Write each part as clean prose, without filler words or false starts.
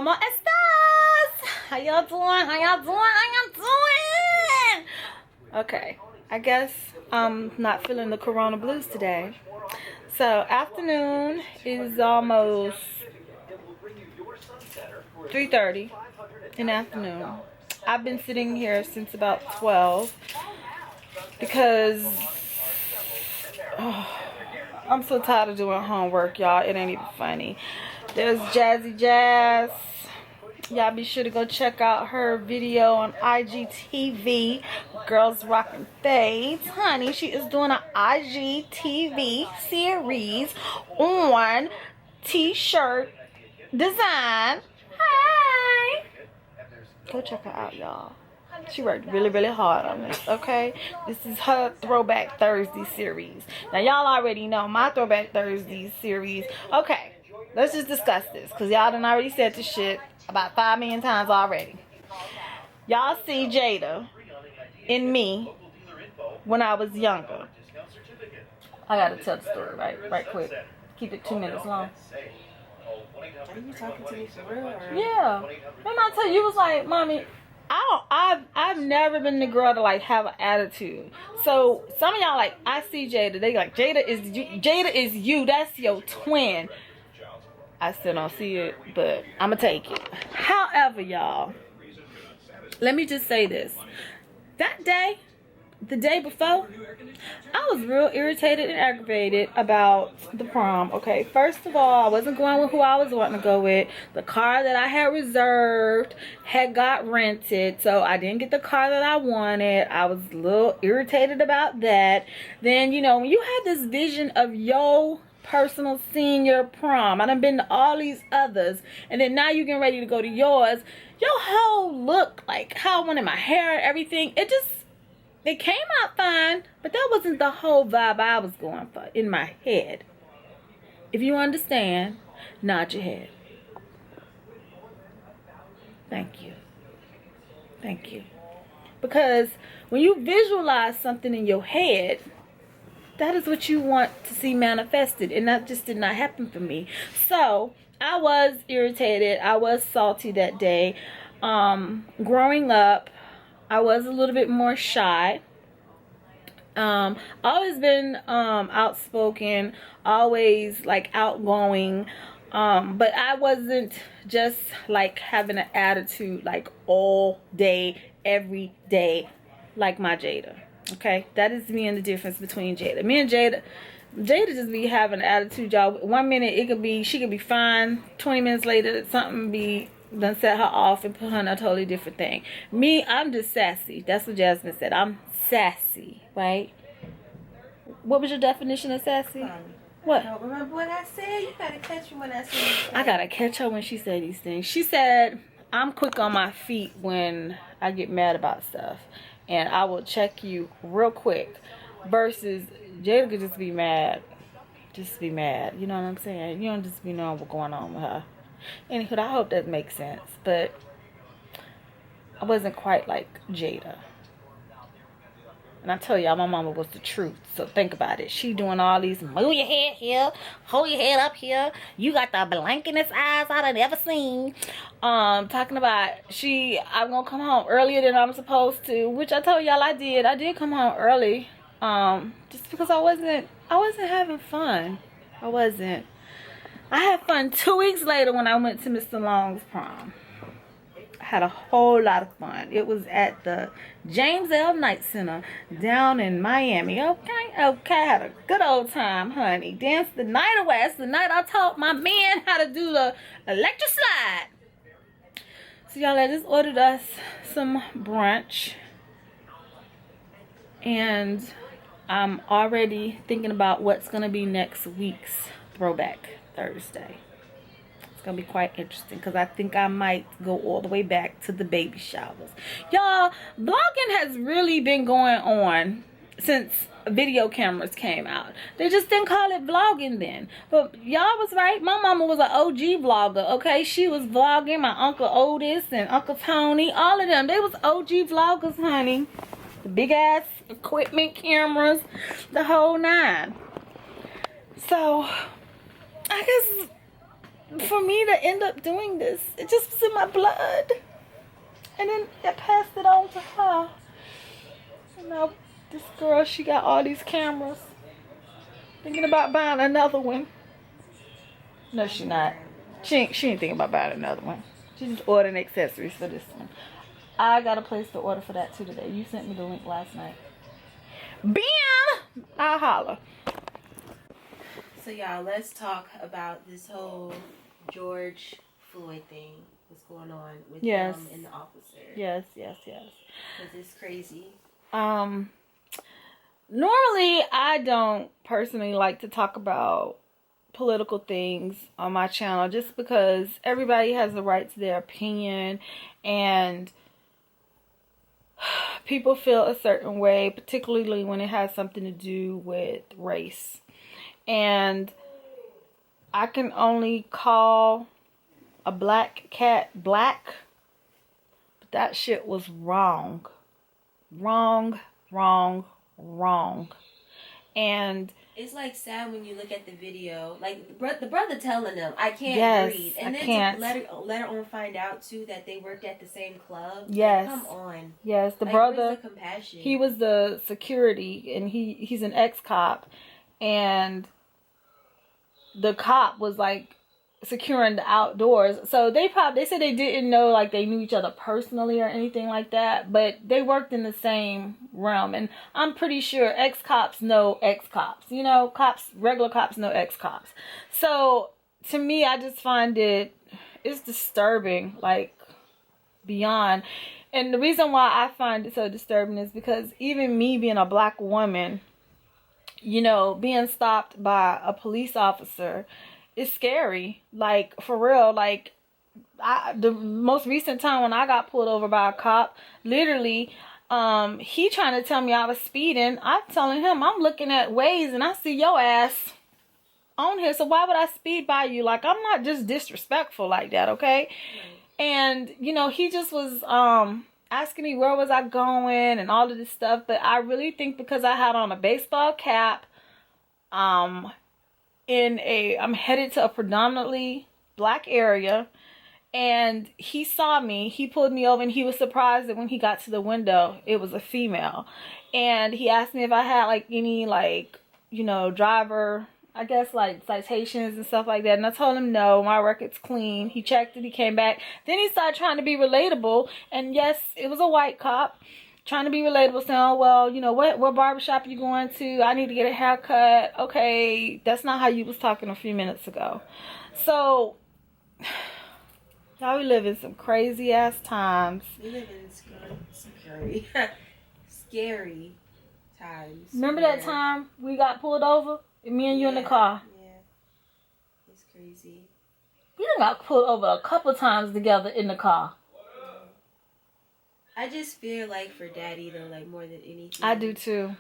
¿Cómo estás? How y'all doing? How y'all doing? How y'all doing? Okay, I guess I'm not feeling the corona blues today. So afternoon is almost 3:30 in the afternoon. I've been sitting here since about 12 because I'm so tired of doing homework, y'all. It ain't even funny. There's Jazzy Jazz. Y'all be sure to go check out her video on IGTV. Girls Rockin' Fades. Honey, she is doing an IGTV series on t-shirt design. Hi. Go check her out, y'all. She worked really hard on this, okay? This is her Throwback Thursday series. Now, y'all already know my Throwback Thursday series. Okay, let's just discuss this, because y'all done already said this shit about 5 million times already. Y'all see Jada in me when I was younger. I gotta tell the story right quick. Keep it 2 minutes long. Are you talking to me for real? Or? Yeah. Remember I told you, you was like, Mommy, I've never been the girl to like have an attitude. So some of y'all like, I see Jada, they like, Jada is you, that's your twin. I still don't see it, but I'ma take it. However, y'all, let me just say this. That day, the day before, I was real irritated and aggravated about the prom. Okay, first of all, I wasn't going with who I was wanting to go with. The car that I had reserved had got rented, so I didn't get the car that I wanted. I was a little irritated about that. Then, you know, when you have this vision of your personal senior prom, I done been to all these others, and then now you getting ready to go to yours, your whole look, like how I wanted my hair, everything, it came out fine, but that wasn't the whole vibe I was going for in my head. If you understand, nod your head. Thank you. Thank you. Because when you visualize something in your head, that is what you want to see manifested, and that just did not happen for me. So I was irritated. I was salty that day. Growing up, I was a little bit more shy. Always been outspoken, always like outgoing, but I wasn't just like having an attitude like all day, every day, like my Jada. Okay, that is me and the difference between Jada. Me and Jada just be having an attitude, y'all. 1 minute she could be fine, 20 minutes later something be done set her off and put her in a totally different thing. Me, I'm just sassy. That's what Jasmine said. I'm sassy, right? What was your definition of sassy? What? I don't remember what I said. You gotta catch me when I said. I gotta catch her when she said these things. She said, I'm quick on my feet when I get mad about stuff, and I will check you real quick. Versus Jada could just be mad. Just be mad. You know what I'm saying? You don't just be knowing what's going on with her. Anywho, I hope that makes sense. But I wasn't quite like Jada. And I tell y'all, my mama was the truth. So think about it. She doing all these, move your head here, hold your head up here. You got the blankest eyes I've ever seen. Talking about I'm gonna come home earlier than I'm supposed to, which I told y'all I did. I did come home early. Just because I wasn't having fun. I wasn't. I had fun 2 weeks later when I went to Mr. Long's prom. I had a whole lot of fun. It was at the James L. Knight Center down in Miami. Okay. I had a good old time, honey. Danced the night away. That's the night I taught my man how to do the electric slide. So y'all, I just ordered us some brunch. And I'm already thinking about what's going to be next week's Throwback Thursday. It's gonna be quite interesting because I think I might go all the way back to the baby showers. Y'all, vlogging has really been going on since video cameras came out. They just didn't call it vlogging then. But y'all was right. My mama was an OG vlogger, okay? She was vlogging. My Uncle Otis and Uncle Tony, all of them. They was OG vloggers, honey. The big ass equipment, cameras, the whole nine. So I guess for me to end up doing this, it just was in my blood. And then I passed it on to her. And now this girl, she got all these cameras. Thinking about buying another one. No, she not. She ain't thinking about buying another one. She just ordering accessories for this one. I got a place to order for that too today. You sent me the link last night. Bam! I'll holler. So y'all, let's talk about this whole George Floyd thing. What's going on with him and the officer? Yes. Because it's crazy. Normally, I don't personally like to talk about political things on my channel just because everybody has the right to their opinion and people feel a certain way, particularly when it has something to do with race. And I can only call a black cat black, but that shit was wrong. Wrong. And it's like sad when you look at the video, like the brother telling them, "I can't breathe," and then later on find out too that they worked at the same club. Yes, like, come on. Yes, the like, brother. Where's the compassion? He was the security, and he's an ex-cop, and the cop was like securing the outdoors. So they said they didn't know like they knew each other personally or anything like that, but they worked in the same realm. And I'm pretty sure ex-cops know ex-cops. You know, regular cops know ex-cops. So to me, I just find it's disturbing, like beyond. And the reason why I find it so disturbing is because even me being a black woman, you know, being stopped by a police officer, it's scary. Like, for real. Like, the most recent time when I got pulled over by a cop, literally, he trying to tell me I was speeding. I'm telling him I'm looking at Waze and I see your ass on here. So why would I speed by you? Like, I'm not just disrespectful like that, okay? And, you know, he just was asking me where was I going and all of this stuff. But I really think because I had on a baseball cap, I'm headed to a predominantly black area, and he saw me, he pulled me over, and he was surprised that when he got to the window, it was a female. And he asked me if I had like any, like, you know, driver, I guess, like citations and stuff like that. And I told him no, my record's clean. He checked it, he came back. Then he started trying to be relatable, and yes, it was a white cop. Trying to be relatable, saying, oh, well, you know, what barbershop you going to? I need to get a haircut. Okay, that's not how you was talking a few minutes ago. So, y'all, we live in some crazy ass times. We live in scary times. Remember that time we got pulled over? Me and you in the car. Yeah, it's crazy. We done got pulled over a couple times together in the car. I just feel like for Daddy though, like more than anything. I do too.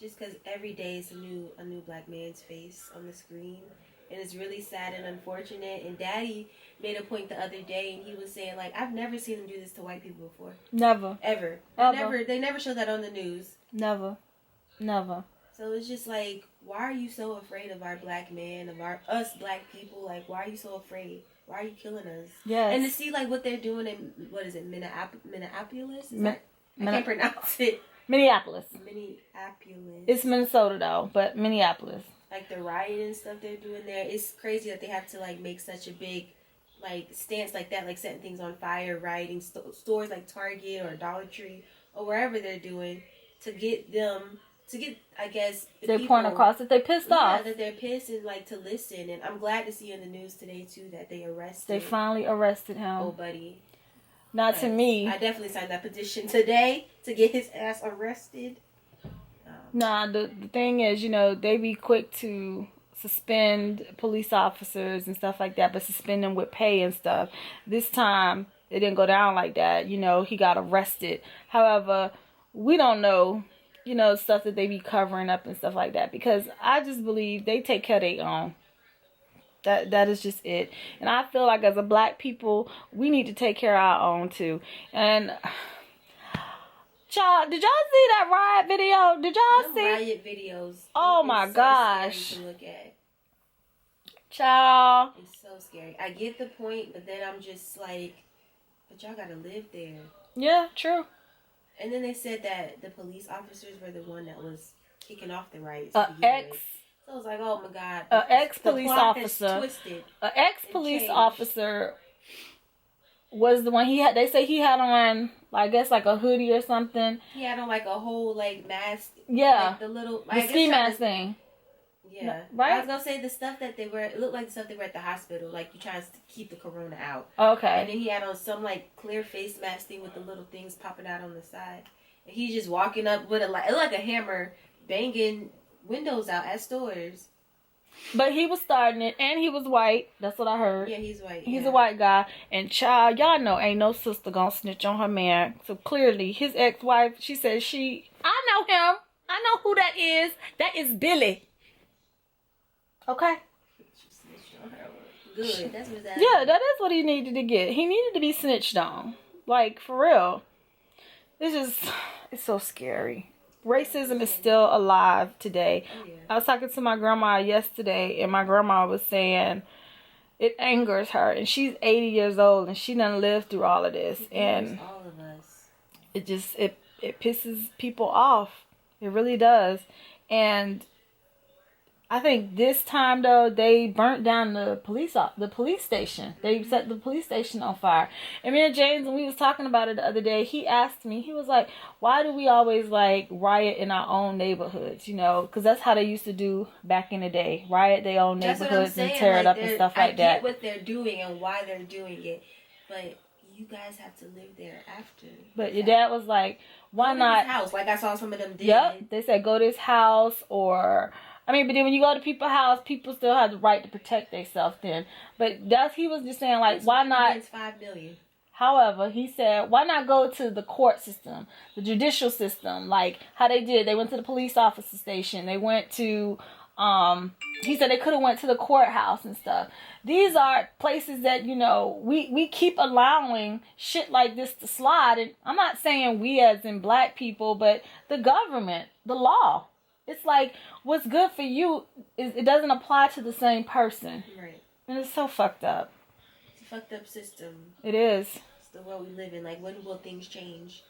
Just because every day is a new black man's face on the screen, and it's really sad and unfortunate. And Daddy made a point the other day, and he was saying like, I've never seen him do this to white people before. Never. Ever. They never show that on the news. Never. So it's just like, why are you so afraid of our black man, of us black people? Like, why are you so afraid? Why are you killing us? Yes. And to see like what they're doing in, what is it, Minneapolis? I can't pronounce it. Minneapolis. Minneapolis. It's Minnesota though, but Minneapolis. Like the riot and stuff they're doing there. It's crazy that they have to like make such a big like stance like that, like setting things on fire, rioting stores like Target or Dollar Tree or wherever they're doing to get, I guess, their point across that they pissed off. Yeah, that they're pissed and like to listen. And I'm glad to see in the news today too that they arrested. They finally arrested him. Oh, buddy. Not to me. I definitely signed that petition today to get his ass arrested. Nah, the thing is, you know, they be quick to suspend police officers and stuff like that, but suspend them with pay and stuff. This time, it didn't go down like that. You know, he got arrested. However, we don't know, you know, stuff that they be covering up and stuff like that, because I just believe they take care of their own. That is just it. And I feel like as a black people, we need to take care of our own too. And y'all, did y'all see that riot video? Did y'all see riot videos? Oh my gosh! To look at. Child. It's so scary. I get the point, but then I'm just like, but y'all gotta live there. Yeah, true. And then they said that the police officers were the one that was kicking off the riots. So I was like, oh my God. Ex-police officer. An ex-police officer was the one they say he had on, I guess, like a hoodie or something. He had on like a whole like mask. Yeah. Like the little ski mask thing. Yeah. Right? I was gonna say the stuff that they were, it looked like the stuff they were at the hospital, like you trying to keep the corona out. Okay. And then he had on some like clear face mask thing with the little things popping out on the side. And he's just walking up with it looked like a hammer, banging windows out at stores. But he was starting it, and he was white. That's what I heard. Yeah, he's white. He's a white guy. And child, y'all know ain't no sister gonna snitch on her man. So clearly, his ex-wife, she said I know him. I know who that is. That is Billy. Okay? Good. That's what that Yeah, that is what he needed to get. He needed to be snitched on. Like, for real. It's so scary. Racism is still alive today. Oh, yeah. I was talking to my grandma yesterday, and my grandma was saying it angers her, and she's 80 years old, and she done lived through all of this, and all of us. It just it pisses people off. It really does. And I think this time though, they burnt down the police station. They set the police station on fire. And me and James, when we was talking about it the other day, he asked me, he was like, why do we always like riot in our own neighborhoods? You know, because that's how they used to do back in the day. Riot their own neighborhoods and tear it up and stuff like that. I get what they're doing and why they're doing it, but you guys have to live there after. But your dad was like, why go not? To his house, like I saw some of them did. Yep, they said go to his house or... I mean, but then when you go to people's house, people still have the right to protect themselves then. But he was just saying, like, why not... $5 million. However, he said, why not go to the court system, the judicial system, like how they did. They went to the police officer station. They went to, he said they could have went to the courthouse and stuff. These are places that, you know, we keep allowing shit like this to slide. And I'm not saying we as in black people, but the government, the law. It's like, what's good for you, it doesn't apply to the same person. Right. And it's so fucked up. It's a fucked up system. It is. It's the world we live in. Like, when will things change?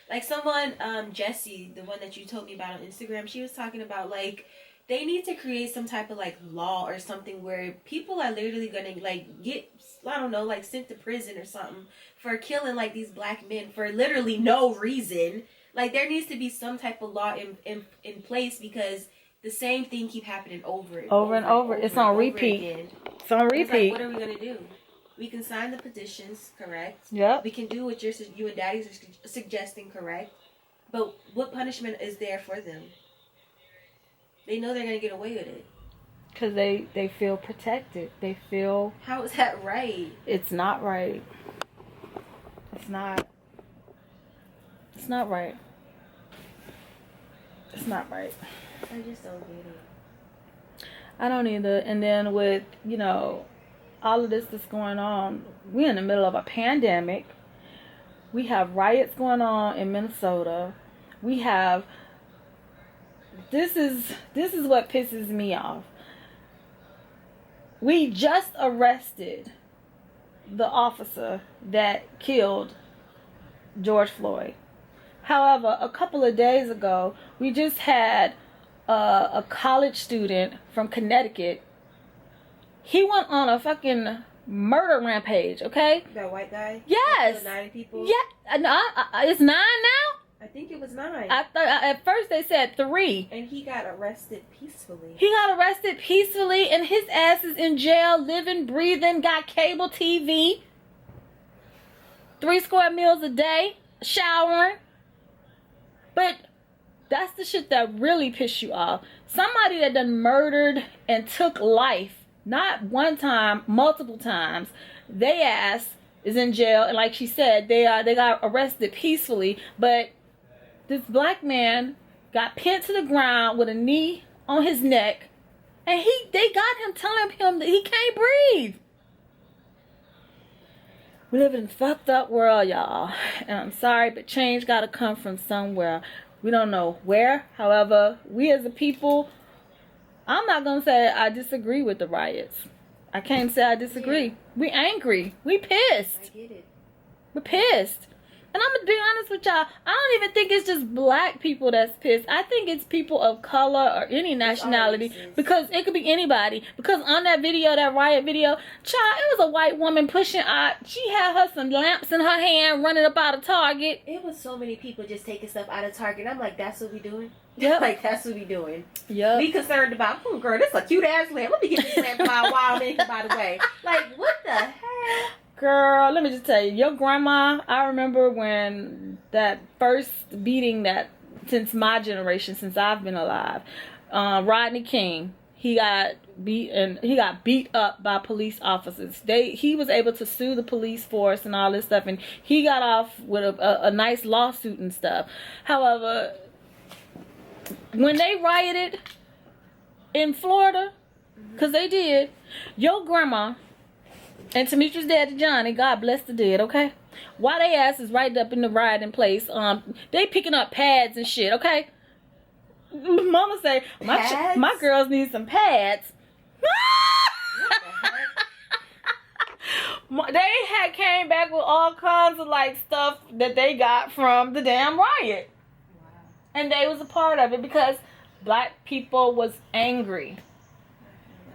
Like, someone, Jessie, the one that you told me about on Instagram, she was talking about, like, they need to create some type of, like, law or something where people are literally gonna, like, get, I don't know, like, sent to prison or something for killing, like, these black men for literally no reason. Like, there needs to be some type of law in place because the same thing keep happening over and over. It's on repeat. It's on repeat. Like, what are we going to do? We can sign the petitions, correct? Yep. We can do what you and Daddy are suggesting, correct? But what punishment is there for them? They know they're going to get away with it. Because they feel protected. They feel... How is that right? It's not right. It's not. It's not right. It's not right. I just don't get it. I don't either. And then with, you know, all of this that's going on, we're in the middle of a pandemic. We have riots going on in Minnesota. We have... This is what pisses me off. We just arrested the officer that killed George Floyd. However, a couple of days ago, we just had a college student from Connecticut. He went on a fucking murder rampage, okay? That white guy? Yes. 9 people? Yeah. It's 9 now? I think it was 9. I thought at first they said 3. And he got arrested peacefully. He got arrested peacefully, and his ass is in jail, living, breathing, got cable TV, 3 square meals a day, showering. But that's the shit that really piss you off. Somebody that done murdered and took life, not one time, multiple times, they ass is in jail, and like she said, they got arrested peacefully, but this black man got pinned to the ground with a knee on his neck, and they got him telling him that he can't breathe. We live in a fucked up world, y'all. And I'm sorry, but change gotta come from somewhere. We don't know where. However, we as a people, I'm not gonna say I disagree with the riots. I can't say I disagree. Yeah. We angry. We pissed. I get it. We're pissed. And I'm gonna be honest with y'all, I don't even think it's just black people that's pissed. I think it's people of color or any nationality, because it could be anybody. Because on that video, that riot video, child, it was a white woman pushing out. She had her some lamps in her hand, running up out of Target. It was so many people just taking stuff out of Target. I'm like, that's what we doing? Yep. Like, that's what we doing. Yep. We concerned about, oh, girl, this is a cute ass lamp. Let me get this lamp by a wild man, by the way. Like, what the hell? Girl, let me just tell you, your grandma, I remember when that first beating that, since my generation, since I've been alive, Rodney King, he got beat up by police officers. He was able to sue the police force and all this stuff, and he got off with a nice lawsuit and stuff. However, when they rioted in Florida, because they did, your grandma and Tamitra's daddy Johnny, God bless the dead, okay? Why they ass is right up in the rioting place. They picking up pads and shit, okay? Mama say, my girls need some pads. They had came back with all kinds of like stuff that they got from the damn riot. Wow. And they was a part of it because black people was angry.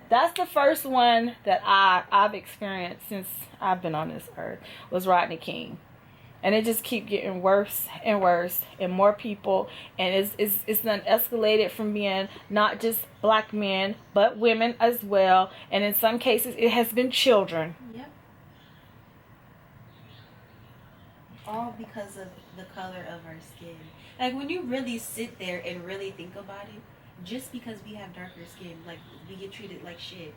That's the first one that I've experienced since I've been on this earth, was Rodney King. And it just keep getting worse and worse, and more people, and it's done escalated from being not just black men but women as well, and in some cases it has been children. Yep. All because of the color of our skin. Like, when you really sit there and really think about it, just because we have darker skin, like, we get treated like shit.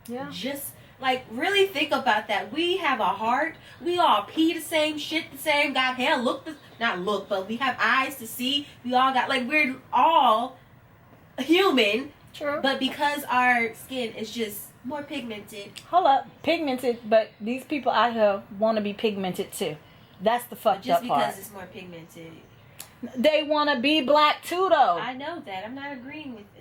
Yeah. Just, like, really think about that. We have a heart. We all pee the same, shit the same, got hair, but we have eyes to see. We all got, like, we're all human. True. But because our skin is just more pigmented. Hold up. Pigmented, but these people out here want to be pigmented too. That's the fucked up part. Just because it's more pigmented. They want to be black too, though. I know that. I'm not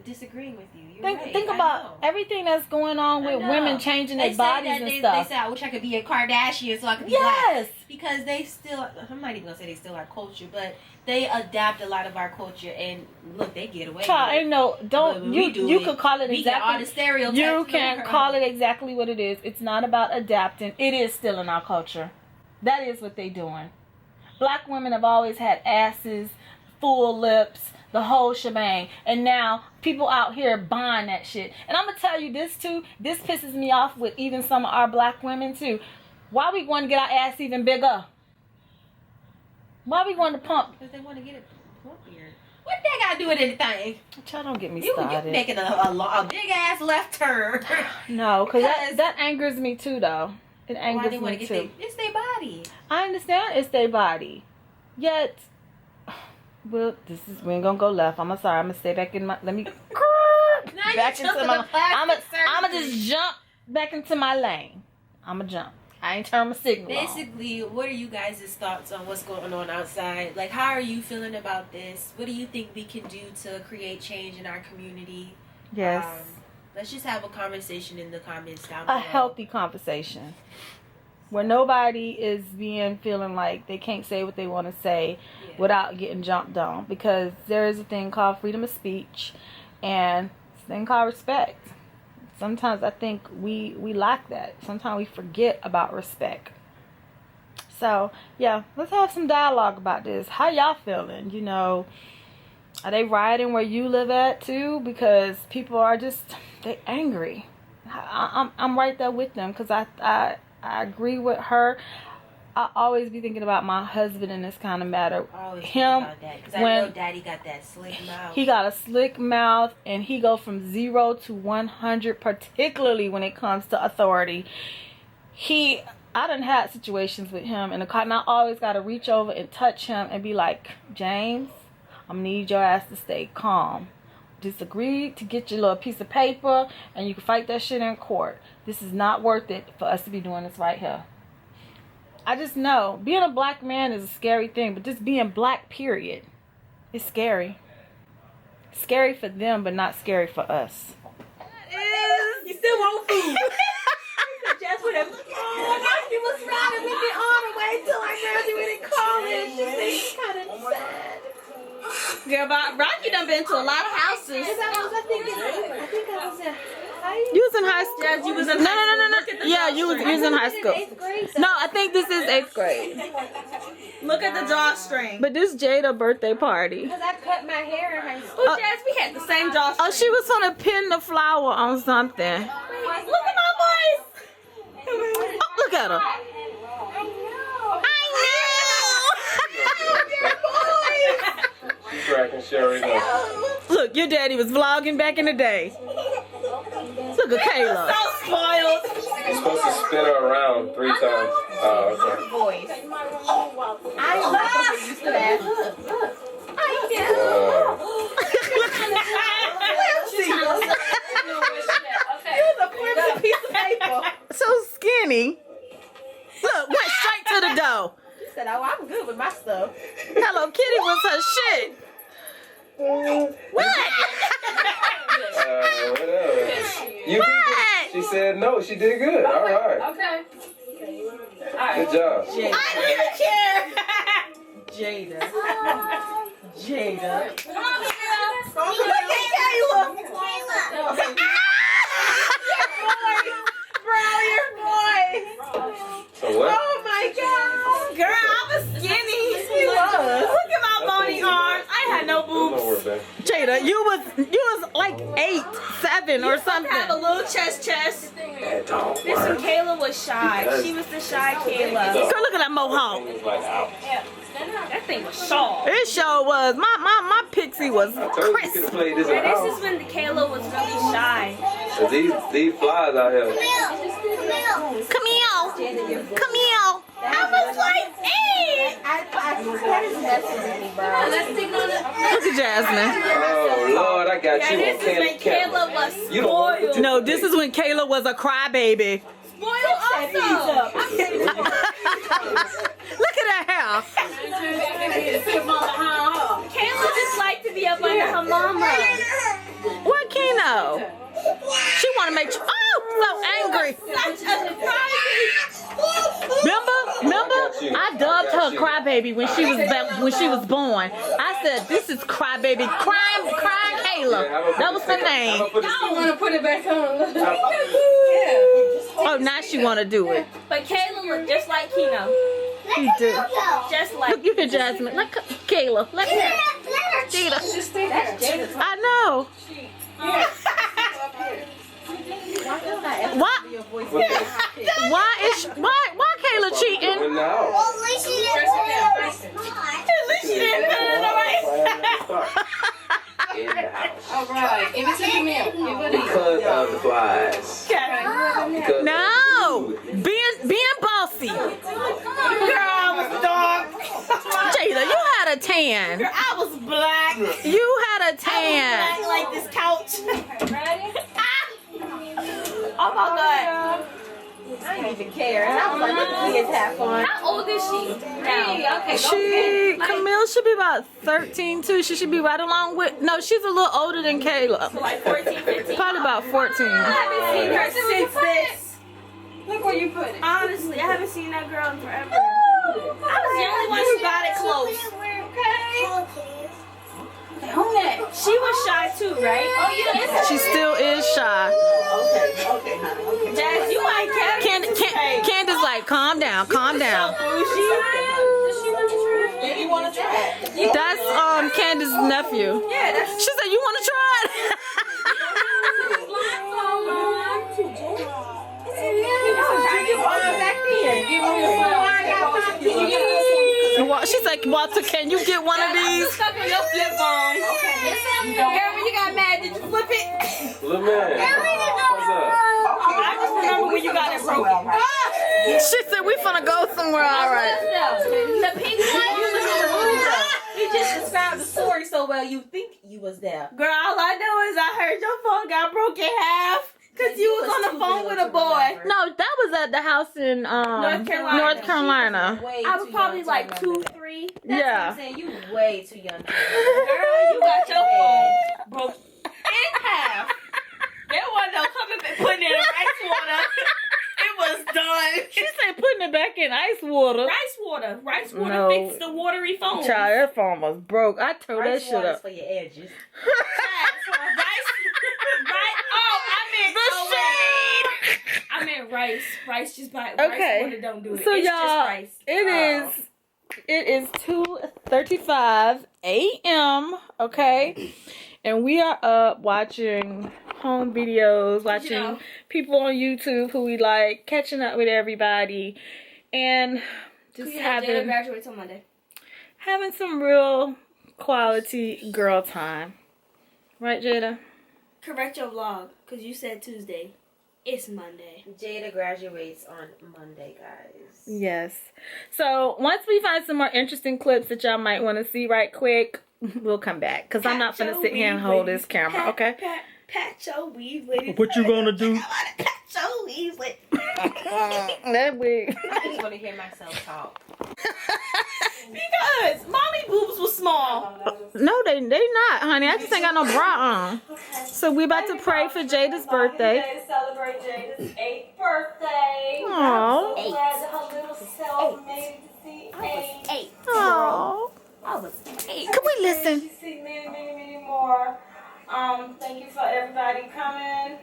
disagreeing with you. You're right. Think about everything that's going on with women changing their bodies and stuff. They say, I wish I could be a Kardashian so I could be black. Because they still, I'm not even going to say they still our culture, but they adapt a lot of our culture, and look, they get away with it. You could call it exactly. All the stereotypes. You can call it exactly what it is. It's not about adapting. It is still in our culture. That is what they doing. Black women have always had asses, full lips, the whole shebang. And now people out here buying that shit. And I'm going to tell you this too. This pisses me off with even some of our black women too. Why we want to get our ass even bigger? Why we want to pump? Because they want to get it plumpier. What that got to do with anything? Y'all don't get me started. You're making a big ass left turn. No, because that angers me too, though. It angers me too. It's their body. I understand it's their body. Yet, well, we ain't gonna go left. I'm sorry. I'm gonna stay back in my. Let me. Back into my. I'm gonna just jump back into my lane. I'm gonna jump. I ain't turn my signal. Basically, what are you guys' thoughts on what's going on outside? Like, how are you feeling about this? What do you think we can do to create change in our community? Yes. Let's just have a conversation in the comments down below. A healthy conversation. Where nobody is feeling like they can't say what they want to say without getting jumped on. Because there is a thing called freedom of speech and a thing called respect. Sometimes I think we lack that. Sometimes we forget about respect. So, yeah, let's have some dialogue about this. How y'all feeling? You know, are they rioting where you live at too? Because people are just, they angry. I'm right there with them because I agree with her. I always be thinking about my husband in this kind of matter. Him, because I know Daddy got that slick mouth. He got a slick mouth, and he go from 0 to 100, particularly when it comes to authority. I done had situations with him in the car, and I always got to reach over and touch him and be like, James, I'm gonna need your ass to stay calm. Just agree to get your little piece of paper, and you can fight that shit in court. This is not worth it for us to be doing this right here. I just know being a black man is a scary thing, but just being black, period, is scary. Scary for them, but not scary for us. You still want food. with him. Rocky was riding with me all the way till I graduated college. It's kind of sad. Girl, Rocky done been to a lot of houses. I think I was in high You was in high school. Yeah, you was in No. Look at the Yeah, you was in high school. 8th grade. No, I think this is 8th grade. Look at the drawstring. But this Jada birthday party. Because I cut my hair in high school. Well, Jazz, we had the same drawstring. Oh, she was gonna pin the flower on something. Look at my voice. Oh, look at her. She's cracking Sherry up. Look, your daddy was vlogging back in the day. Look at Kayla. So spoiled. You're supposed to spin her around 3 times. Oh, okay. Voice. I love used to that. So skinny. Look, went straight to the door. She said, "Oh, I'm good with my stuff." Hello Kitty was her shit. What? Whatever. You What? She said no. She did good. All right. Okay. Good job. I don't even care. Jada. Jada. Look at Kayla. Bro, your voice. So what? Oh my God. Girl, I was skinny. She was. Look at my bony arms. I had no boobs. Don't worry, babe. Jada, you was like 8, 7 or something. Have a little chest. Don't This one, Kayla was shy. She was the shy Kayla. Girl, look at that mohawk. It was like, ow. That thing was sharp. It sure was. My pixie was I told you you could crisp. have played this in the This house. is when the Kayla was really shy. So these flies out here. Come here. Come here. I was like 8. That is messing with me, bro. Let's take on it. Look at Jasmine. Oh Lord, I got you on This is candy when camera. Kayla was You don't want to spoiled. No, this is when Kayla was a crybaby. Spoiled also. Look at that hair. Kayla just liked to be up under her mama. What Keno? She want to make you, so angry. Such a crybaby. Remember? I dubbed her crybaby when she was born. I said, "This is crybaby, crying Kayla." That was her name. You want to put it back on. Oh, now she want to do it. But Kayla looked just like Keno. She do. Just like. Look, you hear Jasmine. Look, Kayla. Look at Jada. That's Jada's. I know. Why? Why Kayla cheating? in the house. At least she didn't put it in the right. In the house. Alright, give it to Camille. Give it Because of the flies. Because No, being bossy. Girl, I was dark. Jada, you had a tan. Girl, I was black. You had a tan. Black like this couch. Ready? Oh my God. I didn't even care. And I was like, let the kids have fun. How old is she? Hey, okay, She, Camille should be about 13 too. She should be right along with, no, she's a little older than Kayla. like 14, 15. Probably about 14. I haven't seen her since this. Look where you put it. Honestly, I haven't seen that girl in forever. I was the only one who got it close. She was shy too, right? Oh yeah. She still is shy. Jazz, you like Candace like, calm down, calm down. You want to try it? That's Candace's nephew. Yeah, that's. She said, you want to try it? She's like, Walter, can you get one of these? Stuck on your flip phone. Girl, when you got mad, did you flip it? Little man. What's up? I just remember when you got it broken. She said, we finna go somewhere, all right. The pink one. You just described the story so well, you think you was there. Girl, all I know is I heard your phone got broken in half. Cause you was on the phone with a boy. No, that was at the house in North Carolina. North Carolina. I was probably like 2, 3. That's Yeah. what I'm saying. You way too young. Girl, you got your phone broke in half. There wasn't no coming back putting it in rice water. It was done. it back in ice water. Rice water. Rice water No. fixes the watery foam. Child, that phone was broke. I tore that shit up. for your edges. I meant rice. Rice just by Okay. rice water don't do it. So it's y'all, just rice. it is 2:35 a.m. Okay, and we are up watching home videos, watching people on YouTube who we like, catching up with everybody, and just Jada graduates on Monday. having some real quality girl time. Right, Jada? Correct your vlog, because you said Tuesday. It's Monday. Jada graduates on Monday, guys. Yes. So once we find some more interesting clips that y'all might want to see right quick, we'll come back. Because I'm not going to sit here and hold this camera, okay? Pat your weave with it. What you going to do? Pat your weave with That weird. I just want to hear myself talk. Because mommy boobs was small. No, they not, honey. I just ain't got no bra on. So we about to pray for Jada's birthday. To celebrate Jada's 8th birthday. Aww. So glad that her little self made it to see 8. Aww. I was 8. Can we listen? To see many more. Thank you for everybody coming to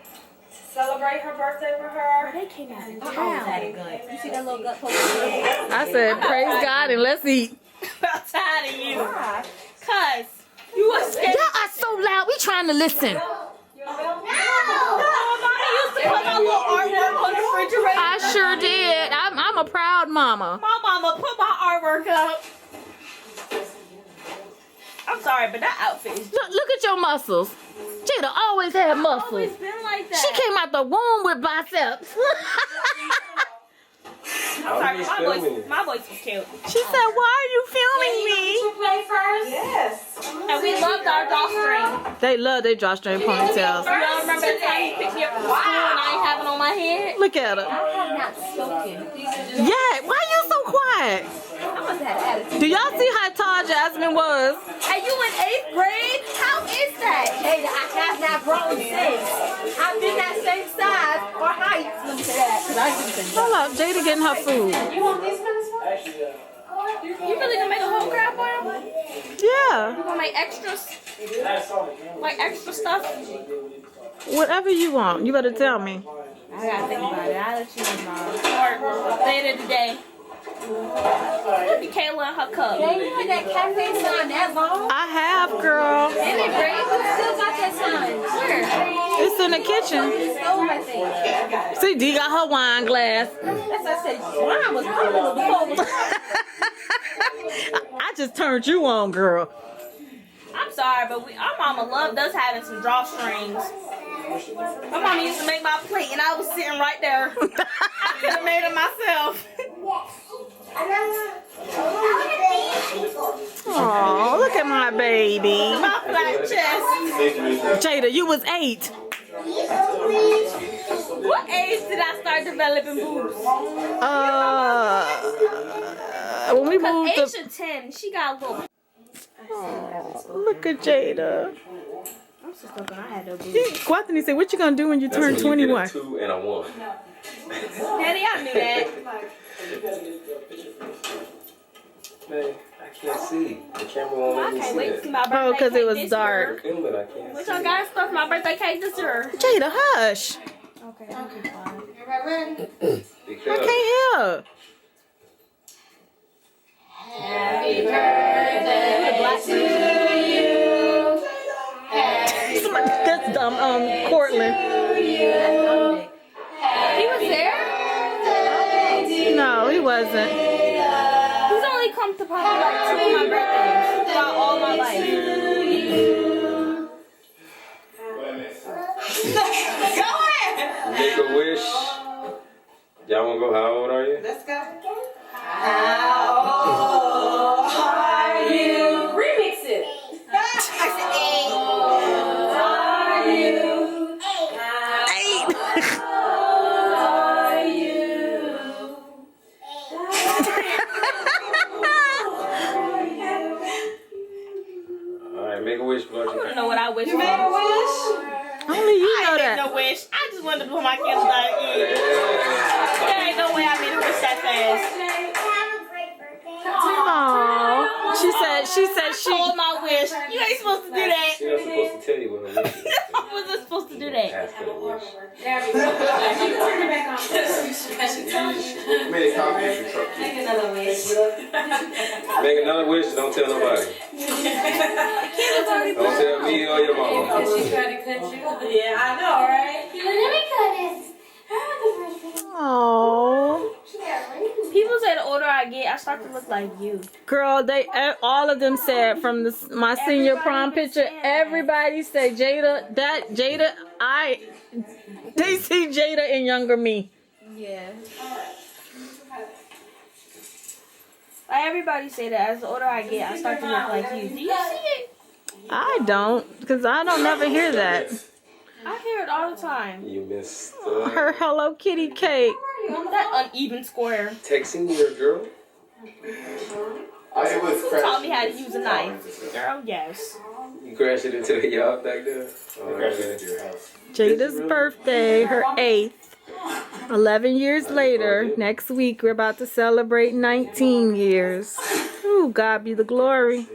celebrate her birthday with her. They came out of I always had a gut. You see that little gut poking? I said, praise God and let's eat. I'm tired of you. Cause you was scared. Y'all are so loud. We trying to listen. Mommy used to put my little artwork on the refrigerator. I sure did. I'm a proud mama. My mama put my artwork up. I'm sorry, but that outfit is Look at your muscles. Jada always had muscles. always been like that. She came out the womb with biceps. I'm sorry, my voice was cute. She said, why are you filming me? Play first? Yes. And we loved our drawstring. They love their drawstring ponytails. Y'all remember the time you picked me up from school and I ain't having on my head? Look at her. I'm not spoken. Yeah, why you so quiet? I must have attitude. Do y'all see how tall Jasmine was? And you in 8th grade? How is that? Jada, I have not grown since. I've been that same size or height. Let me say that. Because I used to Hold up, Jada getting her food. You want these kind of stuff? You really gonna make a whole crab boil? Yeah, You gonna make extras? Like extra stuff? whatever you want. You better tell me. I gotta think about it. I'll let you know. Or later today. Look at Kayla and her cup. you had that cafe sign that long? I have, girl. Isn't it great? You still got that sign. Where? It's in the kitchen. Stove, I think. See, D got her wine glass. That's what I said. Mine was cool before. I just turned you on, girl. I'm sorry, but our mama loved us having some drawstrings. My mama used to make my plate and I was sitting right there. I could have made it myself. Oh, look at my baby. My flat chest. Jada, you was 8. What age did I start developing boobs? When we Because moved to... Asia 10, she got a little. Oh, look at Jada. I'm so stupid. I had no boobs. Guathany said, what you gonna do when you turn 21? 2 and a 1. Daddy, I knew that. Man, I can't see. The camera won't I let me can't see wait to see it. my birthday. Oh, because it cake was this dark. year. Film it, I can't What see. y'all got stuff for my birthday cake this year? Jada, hush. Okay, fine. I Because can't hear. Happy birthday to you. That's Cortland. He was there? No, he wasn't. He's only come to probably like 2 of my birthdays throughout all my life. Go ahead! make a wish. Y'all wanna go? How old are you? Let's go. How old are you? Remix it. I said 8. Are you? 8. Are you? Alright, make a wish, I want to George. know what I wish for. You made a wish? Only you know I ain't that. make no wish. I just wanted to put my candles out again. ain't no way I made a wish that fast. Aww. She said she Told my wish. You ain't supposed to do that. She's not supposed to tell you what her wish is. I wasn't supposed to do that. Ask her a wish. Made a copy of the truck. Make another wish, don't tell nobody. Don't tell me or your mama. Yeah, I know, right? Aww. People say the older I get, I start to look like you. Girl, all of them said from my senior prom picture, everybody said Jada, they see Jada in younger me. Yeah. Like everybody say that as the older I get, I start to look like you. Do you see it? I don't, because I don't never hear that. I hear it all the time. You missed Her Hello Kitty cake. That uneven square. texting your girl? Who taught me how to use a knife? Girl, yes. You crashed it into the yard back there? Okay. Jada's birthday, her 8th. 11 years later, next week we're about to celebrate 19 years. Ooh, God be the glory.